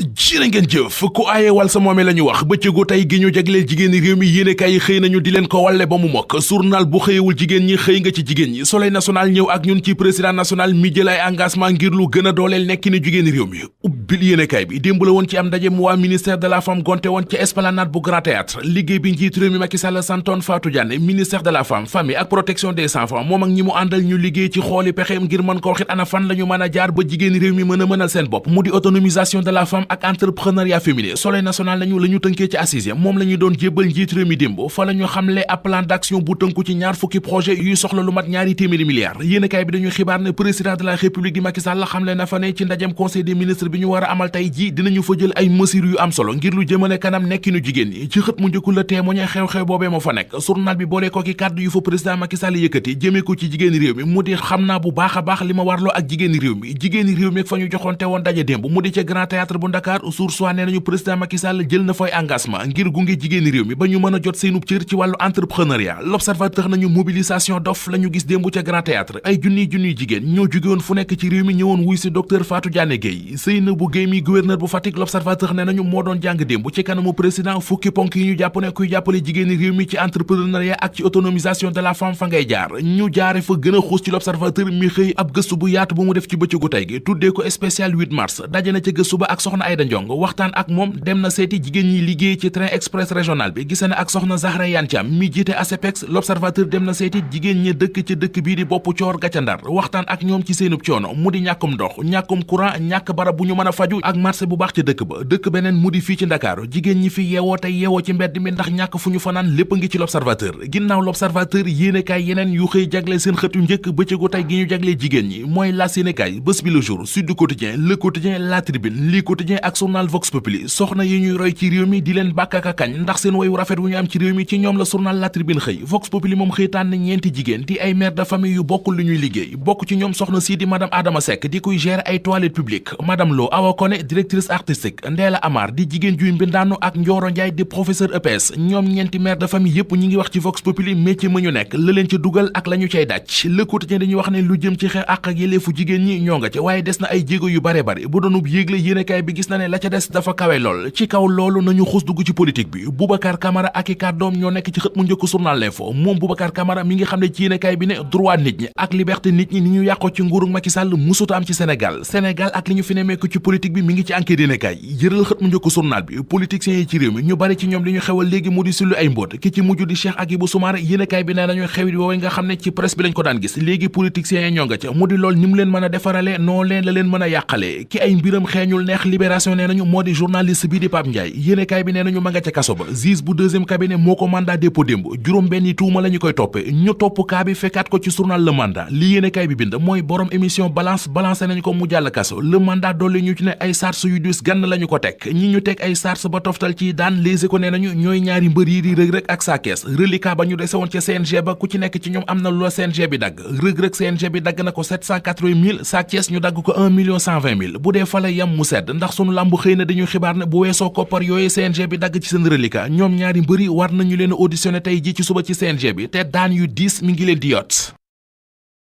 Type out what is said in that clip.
jërë ngeen jëf ku aaye wal sa moome la ñu wax bëccëgu tey gi ñu jagleel jigéeni réew mi yéenekaay yi xëy nañu di leen ko walle ba mu mokk journal bu xëyewul jigéen ñi xëy nga ci jigéen ñi Soleil national ñëw ak ñun ci président national mi jël ay engagement ngir lu gën a dooleel nekki ni jigéeni réew mi ubbil yéenekaay bi démb la woon ci am ndaje mu waa ministère de la femme gonte woon ci esplanade bu Grand Théâtre liggéey bi njiit réew mi Macky Sall santoon Fatou Diané ministère de la femme famille ak protection des enfants moom ak ñi mu àndal ñu liggéey ci xooli pexeem ngir mën ko waxit ana fan la ñu mën a jaar ba jigéeni réew mi mën a mënal seen bopp mu di autonomisation de la femme ak entrepreneuriat féminin Soleil national lañu la ñu tënkee ci assise moom la ñu doon jébbal njiit réew mi démb fa la ñu xamle ab plan d'action bu tënku ci ñaar fukki projet yuy soxla lu mat ñaari téeméeri milliards yéenekaay bi dañuy xibaar ne président de la république di Macky Sall xamle na fa ne ci ndajem conseil des ministres bi ñu war a amal tey ji dinañu fa jël ay mesures yu am solo ngir lu jëmale kanam nekkinu jigéen ñi ci xët mu njëkku la témoigné xew-xew boobee moo fa nekk journal bi boole ko ki kàddu yu fa président Macky Sall yëkkati jëmee ko ci jigéeni réew mi mu di xam naa bu baax a baax li ma warloo ak jigéeni réew mi fa ñu joxoonte woon daje démb mu di ca Grand Théâtre bu Dakar Source A nee nañu président Macky Sall jël na fay engagement ngir gunge jigéeni réew mi ba ñu mën a jot seenub cër ci wàllu entrepreneuriat L'Observateur nañu mobilisation dof la ñu gis démb ca Grand Théâtre ay junniy jigéen ñoo jóge woon fu nekk ci réew mi ñëwoon wuy si docteur Fatou Diané Gueye Seynabou Gueye mi gouverneur bu Fatick L'Observateur ne nañu moo doon jàng démb ci kanamu président fukki ponk yi ñu jàpp ne kuy jàppale jigéeni réew mi ci entrepreneuriat ak ci autonomisation de la femme fa ngay jaar ñu jaare fa gën a xuus ci L'Observateur mi xëy ab gëstu bu yaatu bu mu def ci bëccëgu tey gi tuddee ko spécial 8 mars daje na ca gëstu ba ak soxna Aïda Ndiong waxtaan ak moom dem na seeti jigéen ñi liggéey ci train express régional bi gise na ak soxna Zahra Iyane Thiam mi jiite ASEPEX L'Observateur dem na seeti jigéen ñi dëkk ci dëkk bii di bopp coor ga ca Ndar waxtaan ak ñoom ci seenub coono mu di ñàkkum ndox ñàkkum courant ñàkk barab bu ñu mën a faju ak marché bu baax ca dëkk ba dëkk beneen mu di fii ci Ndakaaru jigéen ñi fi yeewoo tey yeewoo ci mbedd mi ndax ñàkk fu ñu fanaan lépp ngi ci L'Observateur ginnaaw L'Observateur yéenekaay yeneen yu xëy jagle seen xët yu njëkk bëccëgu tey gi ñu jagle jigéen ñi mooy L'As yéenekaay Bës Bi Le Jour Sud Quotidien Le Quotidien La Tribune Li Quotidien ak journal Vox Populi soxna yi ñuy roy ci réew mi di leen bàkk ak kañ ndax seen woyu rafet wu ñu am ci réew mi ci ñoom la journal La Tribune xëy Vox Populi moom xëy tànn ñeenti jigéen di ay mère de famille yu bokkul lu ñuy liggéey bokk ci ñoom soxna si di madame Adama Seck di kuy gérer ay toilettes publiques madame Lo Awa Koné directrice artistique Ndéla Amar di jigéen juy mbindaanu ak Ndioro Ndiaye di professeur EPS ñoom ñeenti mère de famille yépp ñi ngi wax ci Vox Populi métier ma ñu nekk la leen ca dugal ak la ñu cay daj Le Quotidien dañuy wax ne lu jëm ci xeex ak yelleefu jigéen ñi ñoo nga ca waaye des na ay jéego yu bare bu doonub yéegle yéenekaay bi gis na ne la ca des dafa kawe lool ci kaw loolu nañu xus dugg ci politique bi Boubacar Camara ak i kàddoom ñoo nekk ci xët mu njëkk journal L'Info moom Boubacar Camara mi ngi xam ne ci yéenekaay bi ne droit nit ñi ak liberté nit ñi ni ñu yàqoo ci nguurug Macky Sall musuta am ci Sénégal ak li ñu fi nemmeeku ci politique bi mi ngi ci enquête yéenekaay jëral xët mu njëkk journal bi politiciens yi ci réew mi ñu bari ci ñoom li ñu xewal léegi mu di sullu ay mbóot ki ci mujj di Cheikh Agibou Soumaré yéenekaay bi ne nañu xewit woowee nga xam ne ci presse bi lañ ko daan gis léegi politiciens yi ñoo nga ca mu di lool ni mu leen mën a defarale noo leen la leen mën a yàqale ki ay mbiram xeeñul neex Libération nee nañu moo di journaliste bi di Pape Ndiaye yéenekaay bi nee nañu ma nga ca kaso ba juge bu deuxième cabinet moo ko mandat dépôt démb juróom benn tuuma la ñu koy toppe ñu topp kaa bi fekkaat ko ci journal Le Mandat li yéenekaay bi bind mooy borom émission balance balancé nañu ko mu jàll kaso Le Mandat dolli ñu ci ne ay sars yu dus gann la ñu ko teg ñi ñu teg ay sars ba toftal ci daan Les Échos nee nañu ñooy ñaari mbër yi di Reug Reug ak Sa Thiès reliquat ba ñu dese woon ca CNG ba ku ci nekk ci ñoom am na lu la CNG bi dagg Reug Reug CNG bi dagg na ko 780 000 Sa Thiès ñu dagg ko 1 million 120 000 bu dee fa la yam mu sedd ndax sunu làmb xëy na dañu xibaar ne bu weesoo koppar yooyu CNG bi dagg ci seen reliquat ñoom ñaari mbëri war nañu leen auditionné tey ji ci suba ci CNG bi te daan yu diis mi ngi leen di yot